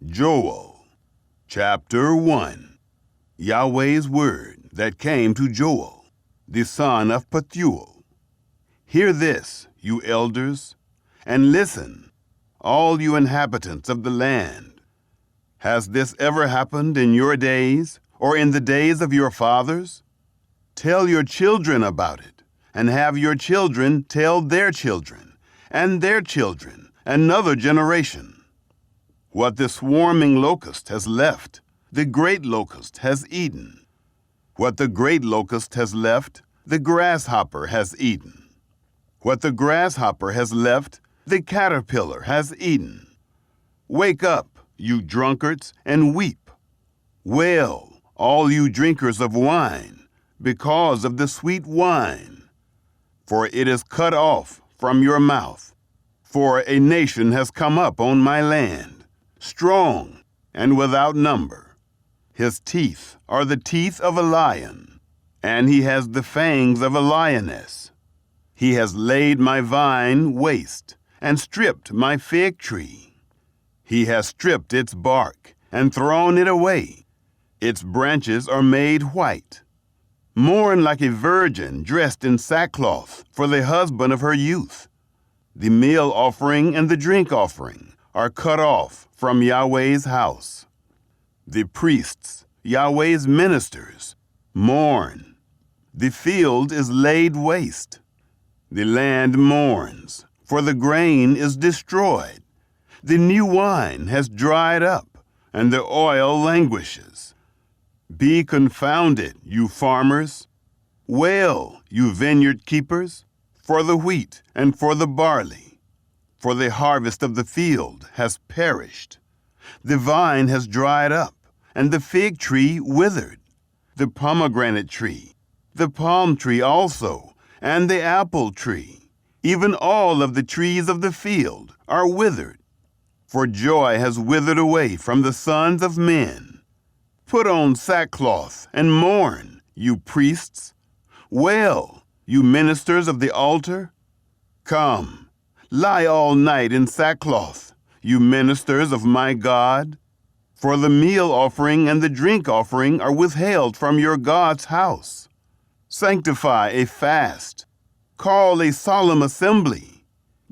Joel, chapter 1. Yahweh's word that came to Joel, the son of Pethuel. Hear this, you elders, and listen, all you inhabitants of the land. Has this ever happened in your days, or in the days of your fathers? Tell your children about it, and have your children tell their children, and their children, another generation. What the swarming locust has left, the great locust has eaten. What the great locust has left, the grasshopper has eaten. What the grasshopper has left, the caterpillar has eaten. Wake up, you drunkards, and weep. Wail, all you drinkers of wine, because of the sweet wine. For it is cut off from your mouth. For a nation has come up on my land, strong and without number. His teeth are the teeth of a lion, and he has the fangs of a lioness. He has laid my vine waste and stripped my fig tree. He has stripped its bark and thrown it away. Its branches are made white. Mourn like a virgin dressed in sackcloth for the husband of her youth. The meal offering and the drink offering are cut off from Yahweh's house. The priests, Yahweh's ministers, mourn. The field is laid waste. The land mourns, for the grain is destroyed. The new wine has dried up, and the oil languishes. Be confounded, you farmers. Wail, you vineyard keepers, for the wheat and for the barley. For the harvest of the field has perished. The vine has dried up, and the fig tree withered. The pomegranate tree, the palm tree also, and the apple tree, even all of the trees of the field are withered. For joy has withered away from the sons of men. Put on sackcloth and mourn, you priests. Wail, you ministers of the altar. Come, lie all night in sackcloth, you ministers of my God. For the meal offering and the drink offering are withheld from your God's house. Sanctify a fast. Call a solemn assembly.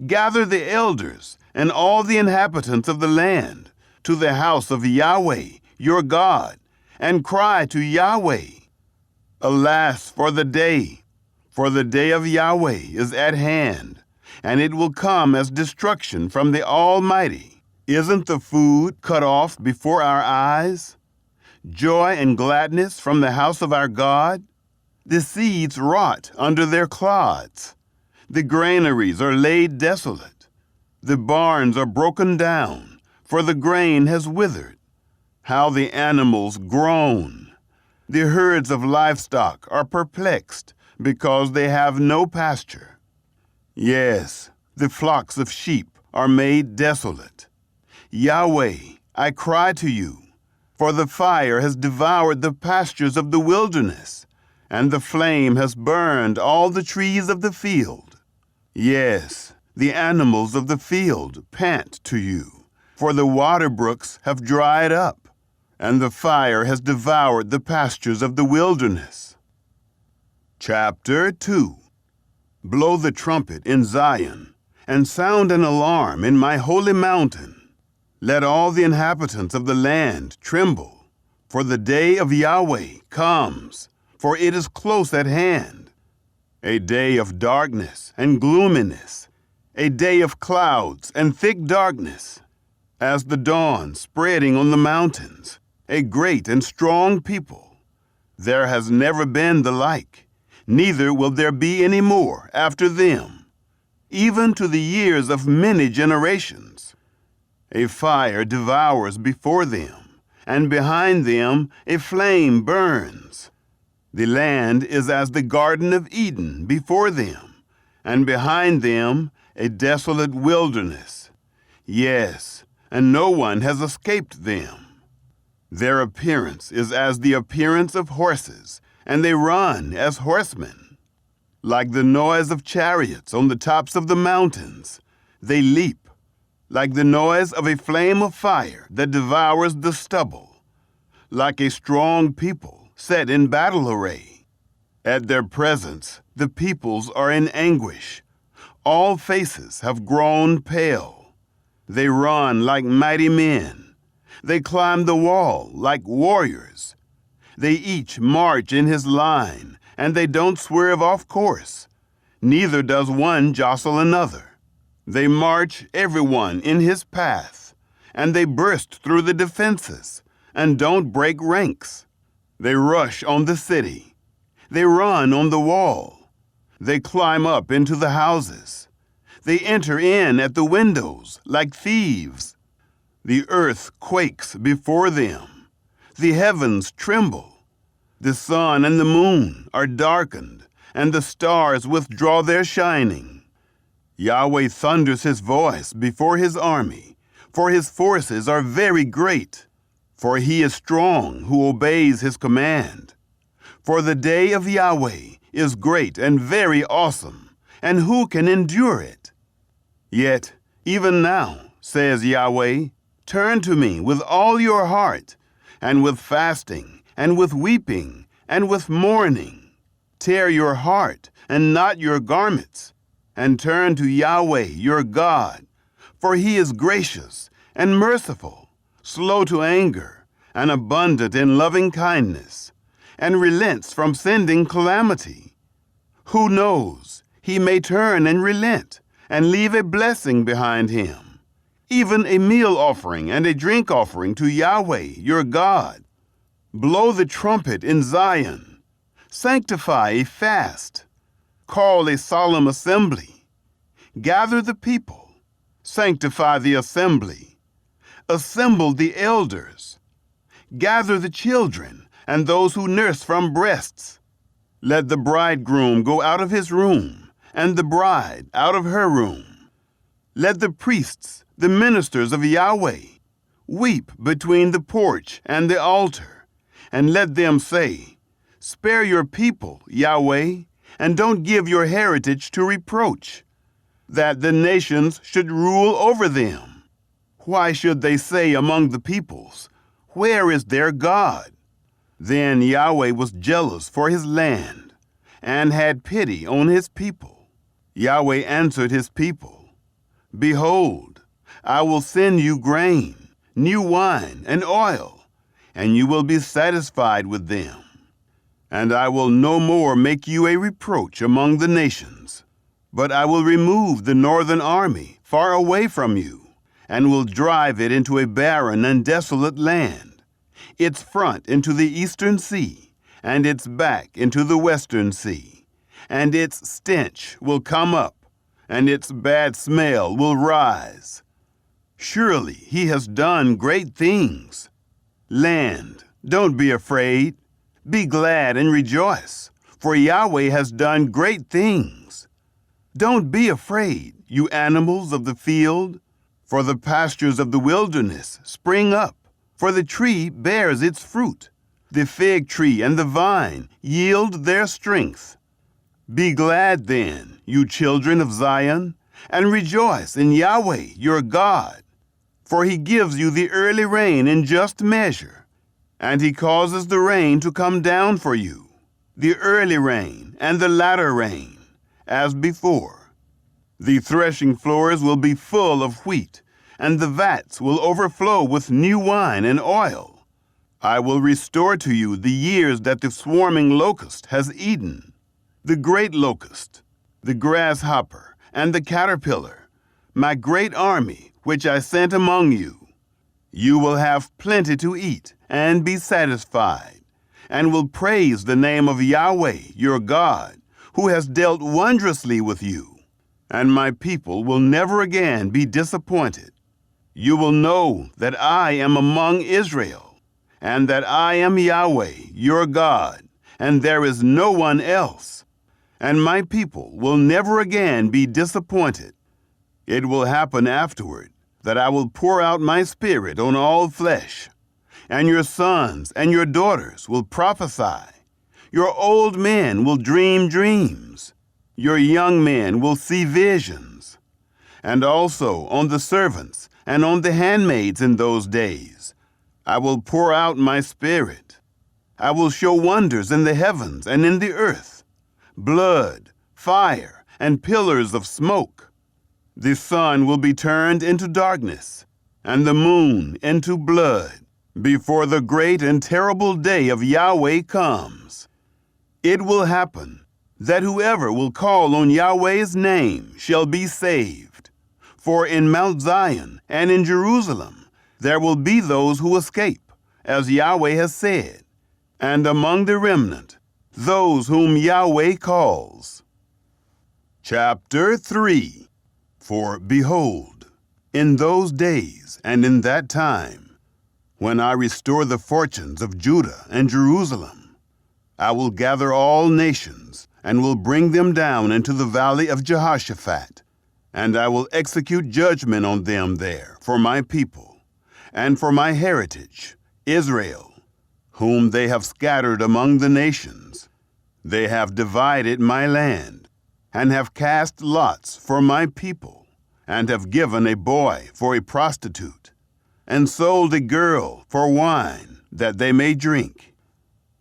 Gather the elders and all the inhabitants of the land to the house of Yahweh, your God, and cry to Yahweh. Alas for the day of Yahweh is at hand, and it will come as destruction from the Almighty. Isn't the food cut off before our eyes? Joy and gladness from the house of our God? The seeds rot under their clods. The granaries are laid desolate. The barns are broken down, for the grain has withered. How the animals groan. The herds of livestock are perplexed, because they have no pasture. Yes, the flocks of sheep are made desolate. Yahweh, I cry to you, for the fire has devoured the pastures of the wilderness, and the flame has burned all the trees of the field. Yes, the animals of the field pant to you, for the water brooks have dried up, and the fire has devoured the pastures of the wilderness. Chapter 2. Blow the trumpet in Zion, and sound an alarm in my holy mountain. Let all the inhabitants of the land tremble, for the day of Yahweh comes, for it is close at hand. A day of darkness and gloominess, a day of clouds and thick darkness, as the dawn spreading on the mountains, a great and strong people. There has never been the like, neither will there be any more after them, even to the years of many generations. A fire devours before them, and behind them a flame burns. The land is as the Garden of Eden before them, and behind them a desolate wilderness. Yes, and no one has escaped them. Their appearance is as the appearance of horses, and they run as horsemen. Like the noise of chariots on the tops of the mountains, they leap. like the noise of a flame of fire that devours the stubble, like a strong people set in battle array. At their presence, the peoples are in anguish. All faces have grown pale. They run like mighty men. They climb the wall like warriors. They each march in his line, and they don't swerve off course. Neither does one jostle another. They march everyone in his path, and they burst through the defenses, and don't break ranks. They rush on the city. They run on the wall. They climb up into the houses. They enter in at the windows like thieves. The earth quakes before them. The heavens tremble. The sun and the moon are darkened, and the stars withdraw their shining. Yahweh thunders his voice before his army, for his forces are very great. For he is strong who obeys his command. For the day of Yahweh is great and very awesome, and who can endure it? Yet, even now, says Yahweh, turn to me with all your heart, and with fasting, and with weeping, and with mourning. Tear your heart, and not your garments, and turn to Yahweh your God, for he is gracious and merciful, slow to anger, and abundant in loving kindness, and relents from sending calamity. Who knows, he may turn and relent, and leave a blessing behind him, even a meal offering and a drink offering to Yahweh your God. Blow the trumpet in Zion, sanctify a fast, call a solemn assembly, gather the people, sanctify the assembly, assemble the elders, gather the children and those who nurse from breasts. Let the bridegroom go out of his room, and the bride out of her room. Let the priests, the ministers of Yahweh, weep between the porch and the altar, and let them say, spare your people, Yahweh, and don't give your heritage to reproach, that the nations should rule over them. Why should they say among the peoples, where is their God? Then Yahweh was jealous for his land, and had pity on his people. Yahweh answered his people, behold, I will send you grain, new wine, and oil, and you will be satisfied with them. And I will no more make you a reproach among the nations, but I will remove the northern army far away from you, and will drive it into a barren and desolate land, its front into the eastern sea, and its back into the western sea. And its stench will come up, and its bad smell will rise. Surely he has done great things. Land, don't be afraid. Be glad and rejoice, for Yahweh has done great things. Don't be afraid, you animals of the field, for the pastures of the wilderness spring up, for the tree bears its fruit. The fig tree and the vine yield their strength. Be glad then, you children of Zion, and rejoice in Yahweh your God, for he gives you the early rain in just measure, and he causes the rain to come down for you, the early rain and the latter rain, as before. The threshing floors will be full of wheat, and the vats will overflow with new wine and oil. I will restore to you the years that the swarming locust has eaten, the great locust, the grasshopper, and the caterpillar, my great army which I sent among you. You will have plenty to eat and be satisfied, and will praise the name of Yahweh your God, who has dealt wondrously with you. And my people will never again be disappointed. You will know that I am among Israel, and that I am Yahweh your God, and there is no one else. And my people will never again be disappointed. It will happen afterward that I will pour out my spirit on all flesh, and your sons and your daughters will prophesy. Your old men will dream dreams. Your young men will see visions. and also on the servants and on the handmaids in those days. I will pour out my Spirit. I will show wonders in the heavens and in the earth, blood, fire, and pillars of smoke. The sun will be turned into darkness, and the moon into blood, before the great and terrible day of Yahweh comes. It will happen that whoever will call on Yahweh's name shall be saved. For in Mount Zion and in Jerusalem there will be those who escape, as Yahweh has said, and among the remnant, those whom Yahweh calls. Chapter 3. For behold, in those days and in that time, when I restore the fortunes of Judah and Jerusalem, I will gather all nations and will bring them down into the valley of Jehoshaphat, and I will execute judgment on them there for my people and for my heritage, Israel, whom they have scattered among the nations. They have divided my land, and have cast lots for my people, and have given a boy for a prostitute, and sold a girl for wine, that they may drink.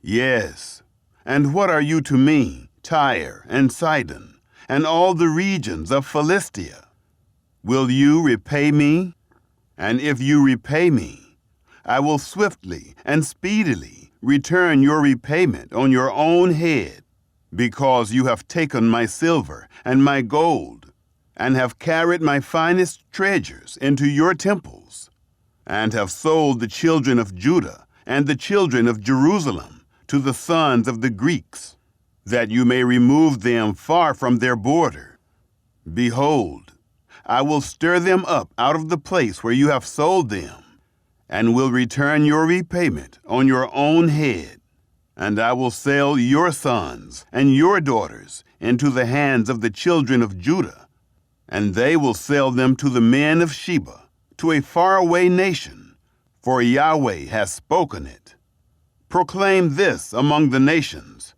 Yes, and what are you to me, Tyre and Sidon, and all the regions of Philistia? Will you repay me? And if you repay me, I will swiftly and speedily return your repayment on your own head, because you have taken my silver and my gold, and have carried my finest treasures into your temples, and have sold the children of Judah and the children of Jerusalem to the sons of the Greeks, that you may remove them far from their border. Behold, I will stir them up out of the place where you have sold them, and will return your repayment on your own head. And I will sell your sons and your daughters into the hands of the children of Judah, and they will sell them to the men of Sheba, to a faraway nation, for Yahweh has spoken it. Proclaim this among the nations.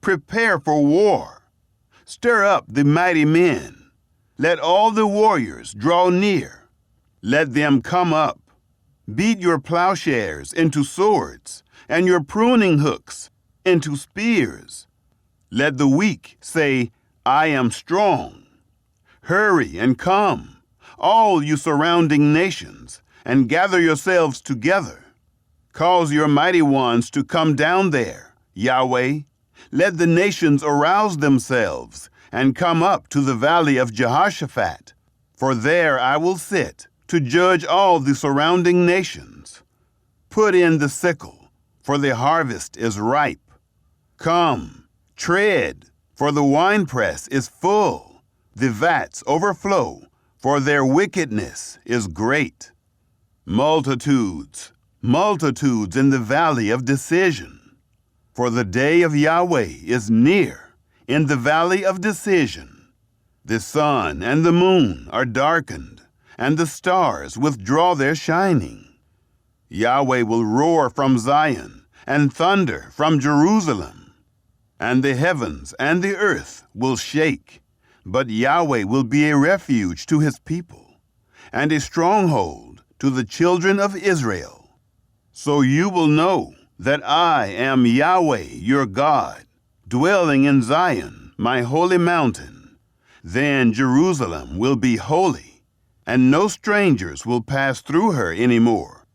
Prepare for war. Stir up the mighty men. Let all the warriors draw near. Let them come up. Beat your plowshares into swords, and your pruning hooks into spears. Let the weak say, I am strong. Hurry and come, all you surrounding nations, and gather yourselves together. Cause your mighty ones to come down there, Yahweh. Let the nations arouse themselves and come up to the valley of Jehoshaphat, for there I will sit to judge all the surrounding nations. Put in the sickle, for the harvest is ripe. Come, tread, for the winepress is full. The vats overflow, for their wickedness is great. Multitudes, multitudes in the valley of decision. For the day of Yahweh is near in the valley of decision. The sun and the moon are darkened, and the stars withdraw their shining. Yahweh will roar from Zion, and thunder from Jerusalem. And the heavens and the earth will shake, but Yahweh will be a refuge to his people, and a stronghold to the children of Israel. So you will know that I am Yahweh your God, dwelling in Zion, my holy mountain. Then Jerusalem will be holy, and no strangers will pass through her anymore.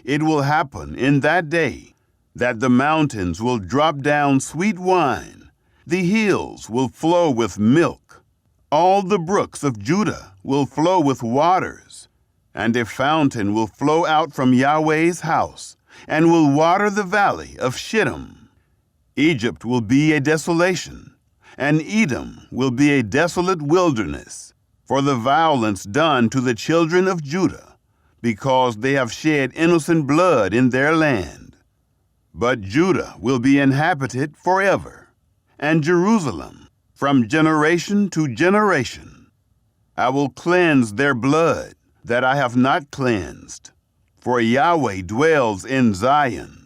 It will happen in that day that the mountains will drop down sweet wine, the hills will flow with milk, all the brooks of Judah will flow with waters, and a fountain will flow out from Yahweh's house, and will water the valley of Shittim. Egypt will be a desolation, and Edom will be a desolate wilderness, for the violence done to the children of Judah, because they have shed innocent blood in their land. But Judah will be inhabited forever, and Jerusalem from generation to generation. I will cleanse their blood that I have not cleansed, for Yahweh dwells in Zion.